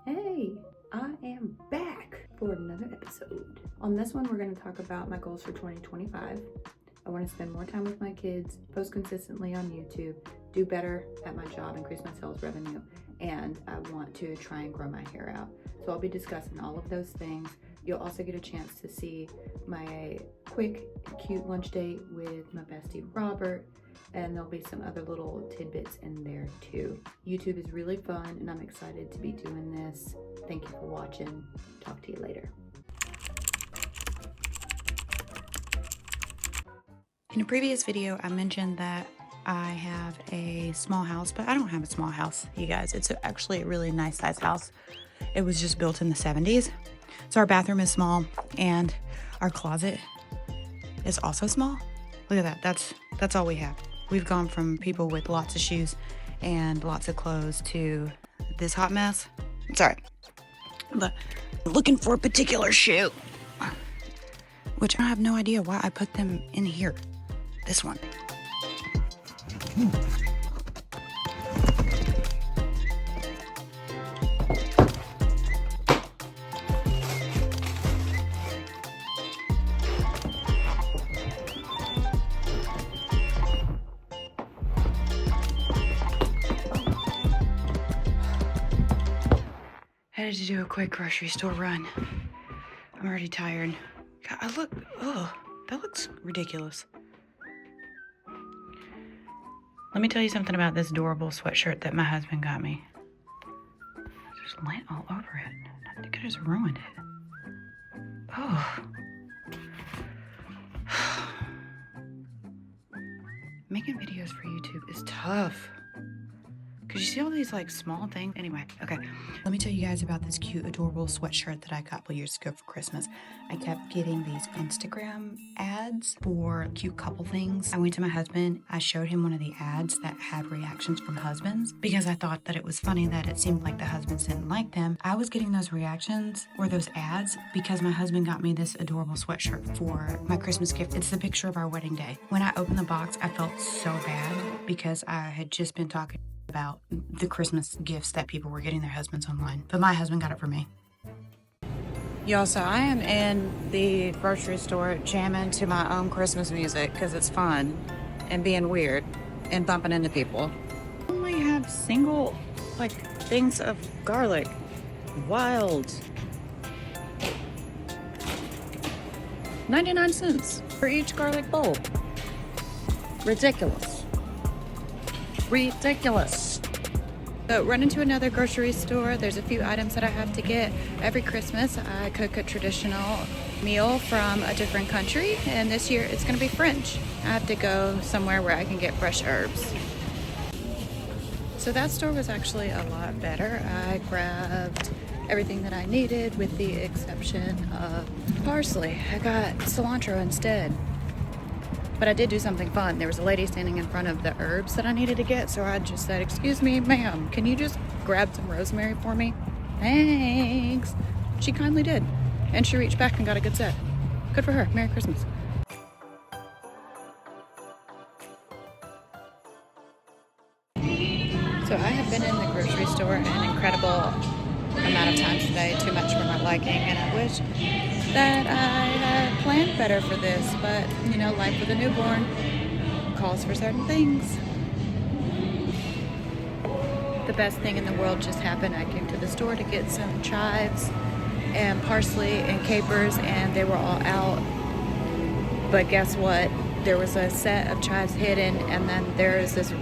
Hey, I am back for another episode. On this one, we're going to talk about my goals for 2025. I want to spend more time with my kids, post consistently on YouTube, do better at my job, increase my sales revenue, and I want to try and grow my hair out. So I'll be discussing all of those things. You'll also get a chance to see my quick and cute lunch date with my bestie Robert, and there'll be some other little tidbits in there too. YouTube is really fun and I'm excited to be doing this. Thank you for watching. Talk to you later. In a previous video, I mentioned that I have a small house, but I don't have a small house, you guys. It's actually a really nice size house. It was just built in the 70s. So our bathroom is small and our closet is also small. Look at that. That's all we have. We've gone from people with lots of shoes and lots of clothes to this hot mess. Sorry, but I'm looking for a particular shoe, which I have no idea why I put them in here. This one. I had to do a quick grocery store run. I'm already tired. God, that looks ridiculous. Let me tell you something about this adorable sweatshirt that my husband got me. There's lint all over it. I think I just ruined it. Oh. Making videos for YouTube is tough. Because you see all these like small things. Anyway, okay. Let me tell you guys about this cute, adorable sweatshirt that I got a couple years ago for Christmas. I kept getting these Instagram ads for cute couple things. I went to my husband. I showed him one of the ads that had reactions from husbands because I thought that it was funny that it seemed like the husbands didn't like them. I was getting those reactions or those ads because my husband got me this adorable sweatshirt for my Christmas gift. It's the picture of our wedding day. When I opened the box, I felt so bad because I had just been talking about the Christmas gifts that people were getting their husbands online. But my husband got it for me. Y'all, so I am in the grocery store jamming to my own Christmas music because it's fun and being weird and bumping into people. I only have single, like, things of garlic. Wild. 99 cents for each garlic bulb. Ridiculous. Ridiculous. So run into another grocery store. There's a few items that I have to get. Every Christmas I cook a traditional meal from a different country, and this year it's gonna be French. I have to go somewhere where I can get fresh herbs. So that store was actually a lot better. I grabbed everything that I needed with the exception of parsley. I got cilantro instead. But I did do something fun. There was a lady standing in front of the herbs that I needed to get, so I just said, "Excuse me, ma'am, can you just grab some rosemary for me? Thanks." She kindly did. And she reached back and got a good set. Good for her. Merry Christmas. So I have been in the grocery store an incredible amount of times today, too much for my liking, and I wish that I had planned better for this, but you know, life with a newborn calls for certain things. The best thing in the world just happened. I came to the store to get some chives and parsley and capers, and they were all out. But guess what? There was a set of chives hidden, and then there is this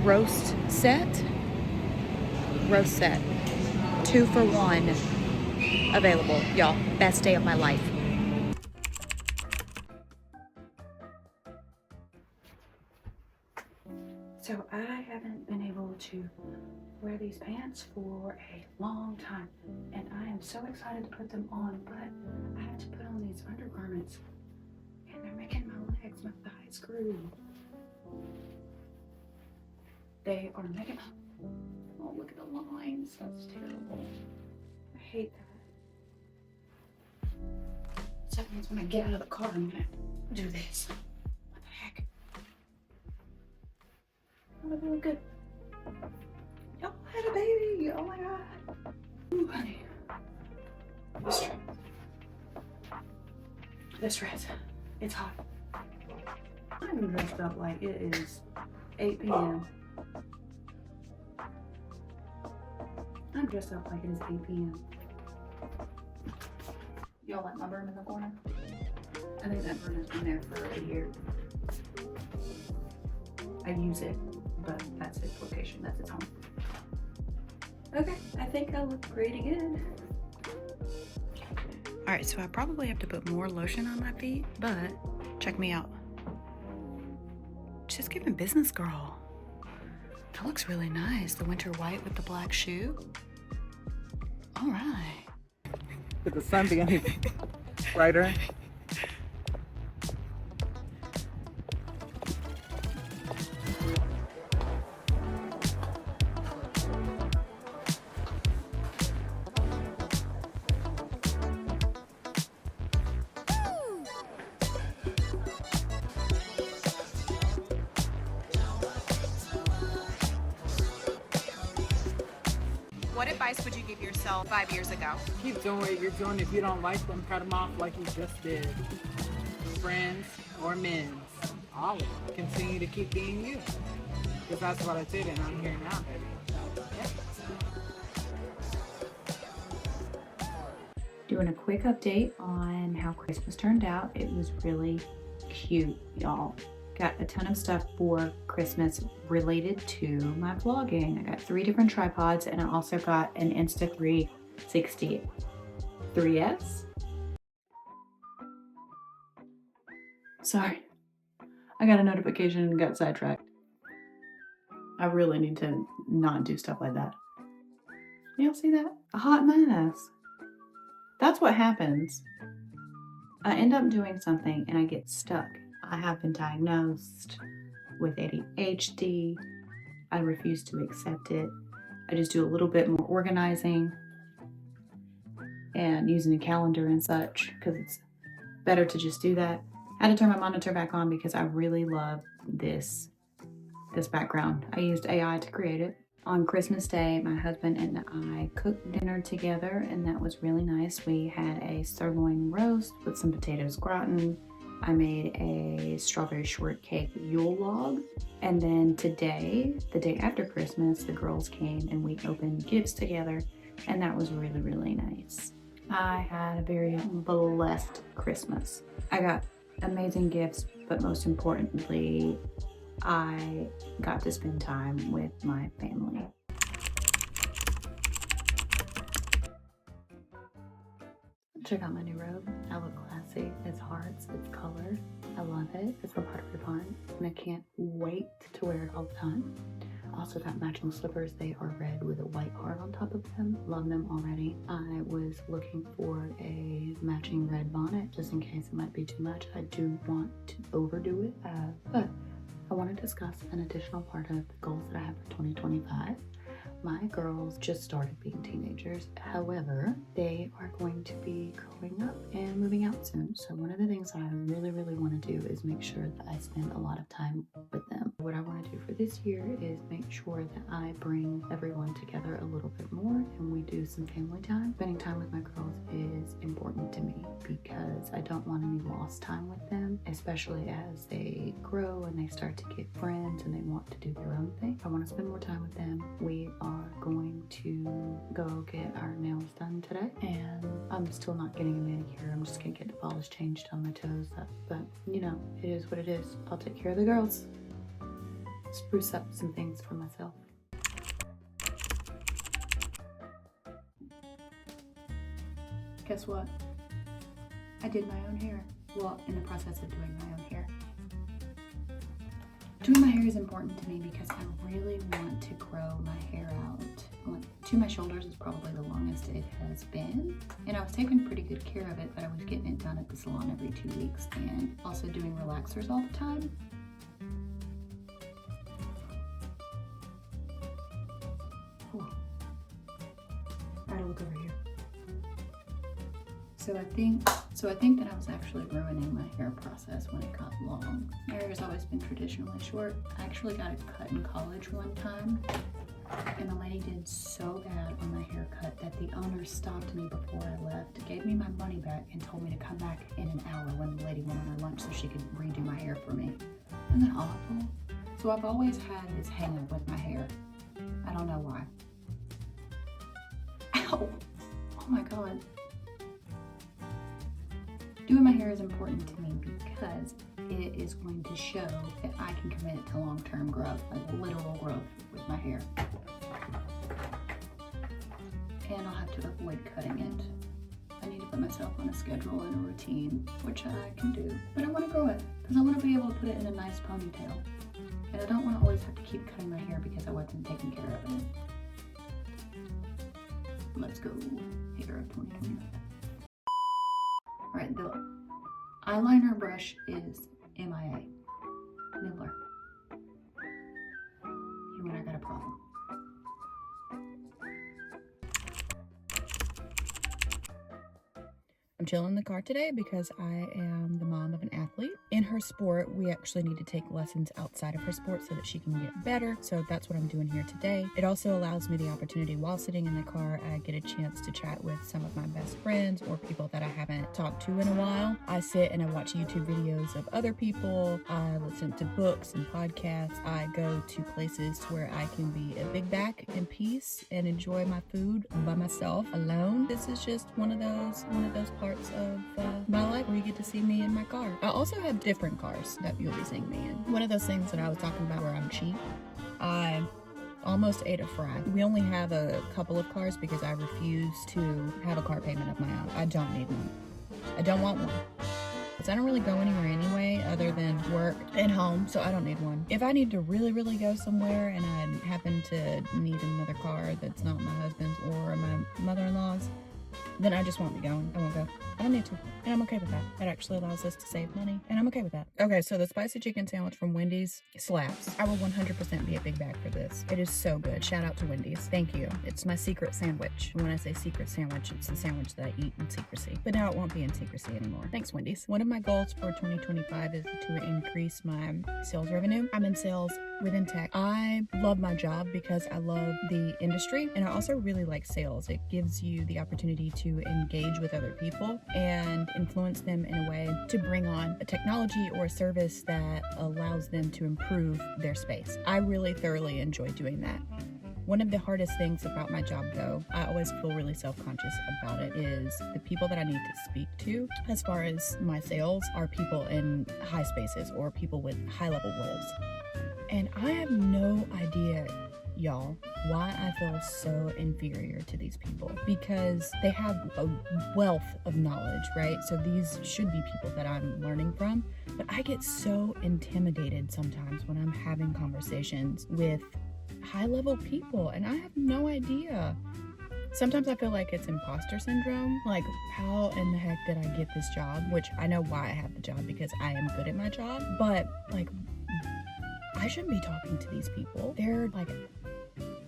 roast set. 2 for $1 available. Y'all, best day of my life. So I haven't been able to wear these pants for a long time, and I am so excited to put them on, but I have to put on these undergarments, and they're making my thighs groove. They are making, oh, look at the lines. That's terrible. I hate that. So that means when I get out of the car, I'm gonna do this. What the heck? Oh, I look good. Y'all had a baby. Oh my God. this dress. It's hot. I'm dressed up like it is 8 p.m. I'm dressed up like it is 8 p.m. Y'all like my broom in the corner? I think that broom has been there for a year. I use it, but that's its location, that's its home. Okay, I think I look pretty good. All right, so I probably have to put more lotion on my feet, but check me out. Just giving business girl. That looks really nice. The winter white with the black shoe. All right. With the sun being brighter. What advice would you give yourself 5 years ago? Keep doing what you're doing. If you don't like them, cut them off like you just did. Friends or men, all of them. Continue to keep being you. Because that's what I did, and I'm here now, baby. So, yeah. Doing a quick update on how Christmas turned out. It was really cute, y'all. Got a ton of stuff for Christmas related to my vlogging. I got 3 different tripods, and I also got an Insta360 3S. Sorry, I got a notification and got sidetracked. I really need to not do stuff like that. Y'all see that? A hot mess. That's what happens. I end up doing something and I get stuck. I have been diagnosed with ADHD. I refuse to accept it. I just do a little bit more organizing and using a calendar and such because it's better to just do that. I had to turn my monitor back on because I really love this background. I used AI to create it. On Christmas Day, my husband and I cooked dinner together, and that was really nice. We had a sirloin roast with some potatoes gratin. I made a strawberry shortcake Yule log. And then today, the day after Christmas, the girls came and we opened gifts together, and that was really, really nice. I had a very blessed Christmas. I got amazing gifts, but most importantly, I got to spend time with my family. Check out my new robe. I look classy. It's hearts, it's color. I love it. It's from Pottery Barn, and I can't wait to wear it all the time. I also got matching slippers. They are red with a white heart on top of them. Love them already. I was looking for a matching red bonnet just in case it might be too much. I do want to overdo it, but I want to discuss an additional part of the goals that I have for 2025. My girls just started being teenagers. However, they are going to be growing up and moving out soon. So one of the things that I really, really want to do is make sure that I spend a lot of time with them. What I want to do for this year is make sure that I bring everyone together a little bit more and we do some family time. Spending time with my girls is important to me because I don't want any lost time with them, especially as they grow and they start to get friends and they want to do their own thing. I want to spend more time with them. We are going to go get our nails done today, and I'm still not getting a manicure. I'm just gonna get the polish changed on my toes up, but you know, it is what it is. I'll take care of the girls. Spruce up some things for myself. Guess what? I did my own hair. Well, in the process of doing my own hair. Doing my hair is important to me because I really want to grow my hair out. To my shoulders is probably the longest it has been. And I was taking pretty good care of it, but I was getting it done at the salon every 2 weeks and also doing relaxers all the time. Cool. I gotta look over here. So I think that I was actually ruining my hair process when it got long. My hair has always been traditionally short. I actually got it cut in college one time, and the lady did so bad on my haircut that the owner stopped me before I left, gave me my money back, and told me to come back in an hour when the lady went on her lunch so she could redo my hair for me. Isn't that awful? So I've always had this hang up with my hair. I don't know why. Ow! Oh my God. Doing my hair is important to me because it is going to show that I can commit to long-term growth, like literal growth with my hair. And I'll have to avoid cutting it. I need to put myself on a schedule and a routine, which I can do. But I want to grow it because I want to be able to put it in a nice ponytail. And I don't want to always have to keep cutting my hair because I wasn't taking care of it. Let's go. Hair of 2020. Alright, the eyeliner brush is MIA. Nibbler. You and I got a problem. I'm chilling in the car today because I am the mom of an athlete. In her sport, we actually need to take lessons outside of her sport so that she can get better. So that's what I'm doing here today. It also allows me the opportunity while sitting in the car, I get a chance to chat with some of my best friends or people that I haven't talked to in a while. I sit and I watch YouTube videos of other people. I listen to books and podcasts. I go to places where I can be a big back in peace and enjoy my food by myself alone. This is just one of those parts of my life where you get to see me in my car. I also have different cars that you'll be seeing me in. One of those things that I was talking about where I'm cheap. I almost ate a fry. We only have a couple of cars because I refuse to have a car payment of my own. I don't need one. I don't want one. Because I don't really go anywhere anyway other than work and home, so I don't need one. If I need to really go somewhere and I happen to need another car that's not my husband's or my mother-in-law's, then I just won't be going. I won't go. I don't need to. And I'm okay with that. It actually allows us to save money. And I'm okay with that. Okay, so the spicy chicken sandwich from Wendy's slaps. I will 100% be a big bag for this. It is so good. Shout out to Wendy's. Thank you. It's my secret sandwich. When I say secret sandwich, it's the sandwich that I eat in secrecy. But now it won't be in secrecy anymore. Thanks, Wendy's. One of my goals for 2025 is to increase my sales revenue. I'm in sales within tech. I love my job because I love the industry, and I also really like sales. It gives you the opportunity to engage with other people and influence them in a way to bring on a technology or a service that allows them to improve their space. I really thoroughly enjoy doing that. One of the hardest things about my job, though, I always feel really self-conscious about it, is the people that I need to speak to as far as my sales are people in high spaces or people with high-level roles. And I have no idea, y'all, why I feel so inferior to these people, because they have a wealth of knowledge, right? So these should be people that I'm learning from, but I get so intimidated sometimes when I'm having conversations with high-level people and I have no idea. Sometimes I feel like it's imposter syndrome. Like, how in the heck did I get this job? Which I know why I have the job, because I am good at my job, but like, I shouldn't be talking to these people. They're like,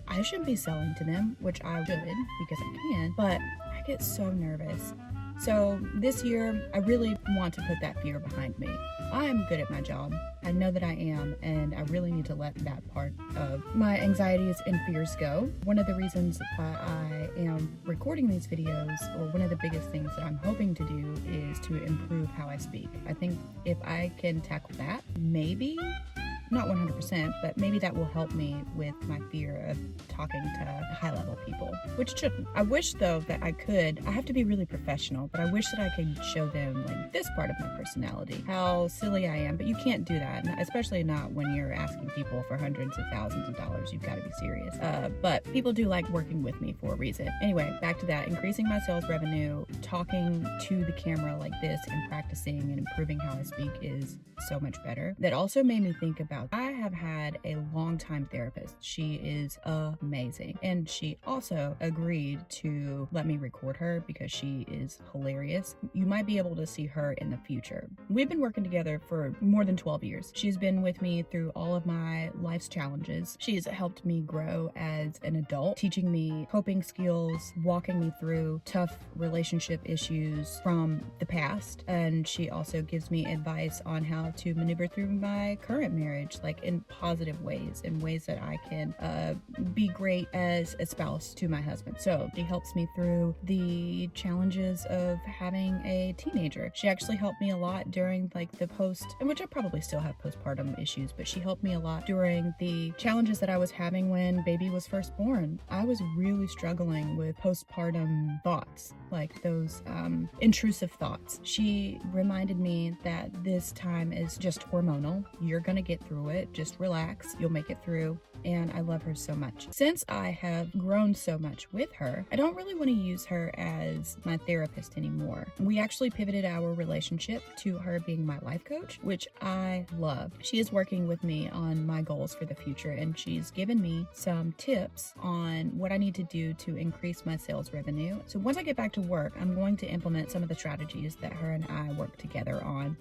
I shouldn't be selling to them, which I should because I can, but I get so nervous. So this year, I really want to put that fear behind me. I am good at my job. I know that I am, and I really need to let that part of my anxieties and fears go. One of the reasons why I am recording these videos, or one of the biggest things that I'm hoping to do, is to improve how I speak. I think if I can tackle that, maybe, not 100%, but maybe that will help me with my fear of talking to high-level people, which shouldn't. I wish, though, that I could. I have to be really professional, but I wish that I could show them like this part of my personality, how silly I am, but you can't do that, especially not when you're asking people for hundreds of thousands of dollars. You've got to be serious. But people do like working with me for a reason. Anyway, back to that. Increasing my sales revenue, talking to the camera like this, and practicing and improving how I speak is so much better. That also made me think about, I have had a long-time therapist. She is amazing. And she also agreed to let me record her because she is hilarious. You might be able to see her in the future. We've been working together for more than 12 years. She's been with me through all of my life's challenges. She's helped me grow as an adult, teaching me coping skills, walking me through tough relationship issues from the past. And she also gives me advice on how to maneuver through my current marriage marriage, like in positive ways, in ways that I can be great as a spouse to my husband. So she helps me through the challenges of having a teenager. She actually helped me a lot during like the in which I probably still have postpartum issues, but she helped me a lot during the challenges that I was having when baby was first born. I was really struggling with postpartum thoughts, like those intrusive thoughts. She reminded me that this time is just hormonal. You're gonna get through it. Just relax. You'll make it through. And I love her so much. Since I have grown so much with her, I don't really want to use her as my therapist anymore. We actually pivoted our relationship to her being my life coach, which I love. She is working with me on my goals for the future, and she's given me some tips on what I need to do to increase my sales revenue. So once I get back to work, I'm going to implement some of the strategies that her and I work together on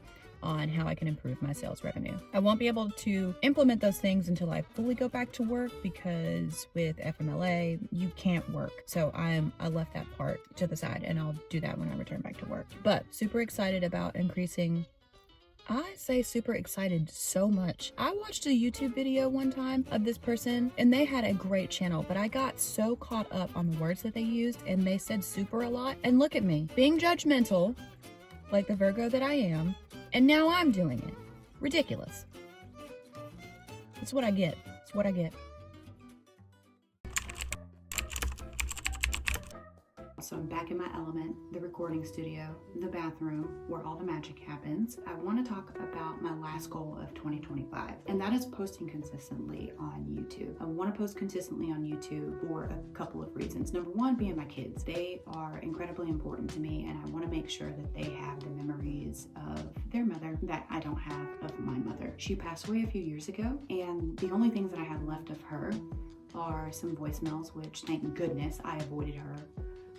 how I can improve my sales revenue. I won't be able to implement those things until I fully go back to work, because with FMLA, you can't work. So I left that part to the side, and I'll do that when I return back to work. But super excited about increasing. I say super excited so much. I watched a YouTube video one time of this person, and they had a great channel, but I got so caught up on the words that they used, and they said super a lot. And look at me, being judgmental, like the Virgo that I am, and now I'm doing it. Ridiculous. That's what I get. It's what I get. So I'm back in my element, the recording studio, the bathroom, where all the magic happens. I want to talk about my last goal of 2025, and that is posting consistently on YouTube. I want to post consistently on YouTube for a couple of reasons. Number one, being my kids. They are incredibly important to me, and I want to make sure that they have the memories of their mother that I don't have of my mother. She passed away a few years ago, and the only things that I have left of her are some voicemails, which thank goodness I avoided her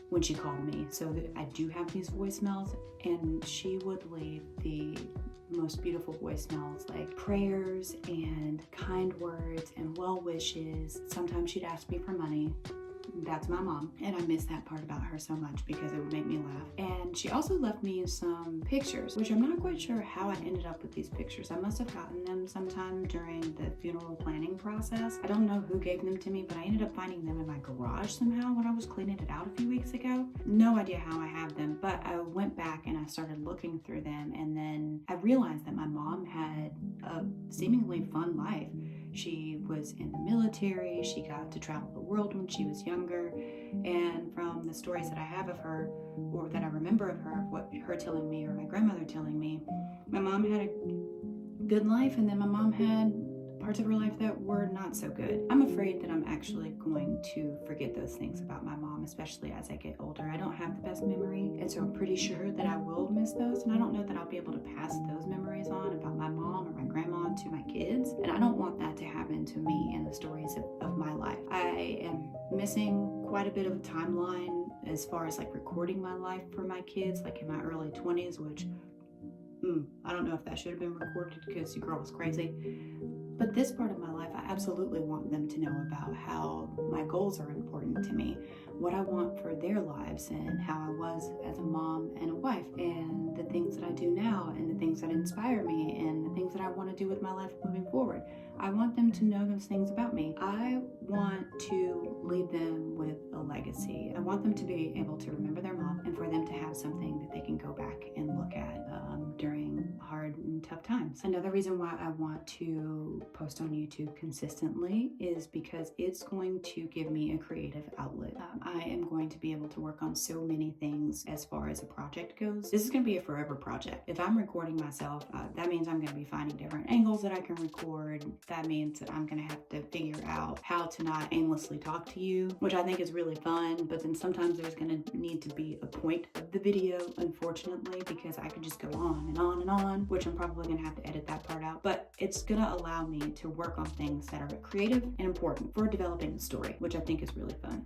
when she called me. So I do have these voicemails, and she would leave the most beautiful voicemails, like prayers and kind words and well wishes. Sometimes she'd ask me for money. That's my mom, and I miss that part about her so much because it would make me laugh. And she also left me some pictures, which I'm not quite sure how I ended up with these pictures. I must have gotten them sometime during the funeral planning process. I don't know who gave them to me, but I ended up finding them in my garage somehow when I was cleaning it out a few weeks ago. No idea how I have them, but I went back and I started looking through them, and then I realized that my mom had a seemingly fun life. She was in the military, she got to travel the world when she was younger, and from the stories that I have of her, or that I remember of her, what her telling me or my grandmother telling me, my mom had a good life, and then my mom had parts of her life that were not so good. I'm afraid that I'm actually going to forget those things about my mom, especially as I get older. I don't have the best memory, and so I'm pretty sure that I will miss those, and I don't know that I'll be able to pass those memories on about my mom or my grandma to my kids, and I don't want that to happen to me in the stories of my life. I am missing quite a bit of a timeline as far as like recording my life for my kids, like in my early 20s, which I don't know if that should have been recorded because your girl was crazy. But this part of my life, I absolutely want them to know about how my goals are important to me, what I want for their lives, and how I was as a mom and a wife, and the things that I do now, and the things that inspire me, and the things that I want to do with my life moving forward. I want them to know those things about me. I want to leave them with a legacy. I want them to be able to remember their mom, and for them to have something that they can go back and look at during hard and tough times. Another reason why I want to post on YouTube consistently is because it's going to give me a creative outlet. I am going to be able to work on so many things as far as a project goes. This is going to be a forever project. If I'm recording myself, that means I'm going to be finding different angles that I can record. That means that I'm going to have to figure out how to not aimlessly talk to you, which I think is really fun, but then sometimes there's going to need to be a point of the video, unfortunately, because I could just go on and on and on, which I'm probably going to have to edit that part out, but it's going to allow me to work on things that are creative and important for developing the story, which I think is really fun.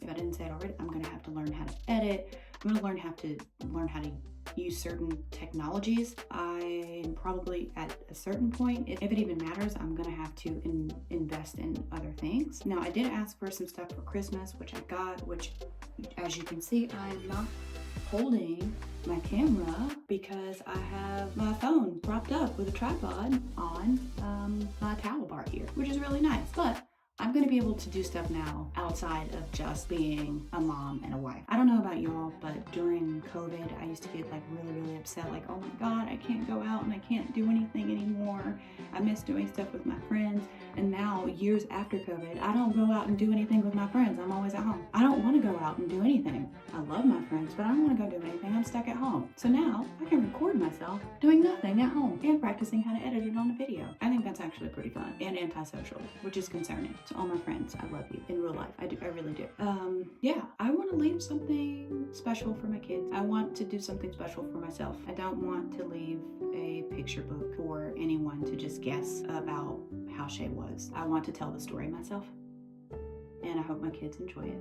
If I didn't say it already, I'm going to have to learn how to edit. I'm going to learn how to use certain technologies. I'm probably at a certain point, if it even matters, I'm going to have to invest in other things. Now, I did ask for some stuff for Christmas, which I got, which as you can see, I'm not holding my camera because I have my phone propped up with a tripod on my towel bar here, which is really nice. But I'm gonna be able to do stuff now outside of just being a mom and a wife. I don't know about y'all, but during COVID, I used to get like really upset, like, oh my God, I can't go out and I can't do anything anymore. I miss doing stuff with my friends. And now, years after COVID, I don't go out and do anything with my friends. I'm always at home. I don't want to go out and do anything. I love my friends, but I don't want to go do anything. I'm stuck at home. So now I can record myself doing nothing at home and practicing how to edit it on a video. I think that's actually pretty fun and antisocial, which is concerning. To all my friends, I love you in real life. I do. I really do. Yeah, I want to leave something special for my kids. I want to do something special for myself. I don't want to leave a picture book for anyone to just guess about how Shay was. I want to tell the story myself, and I hope my kids enjoy it.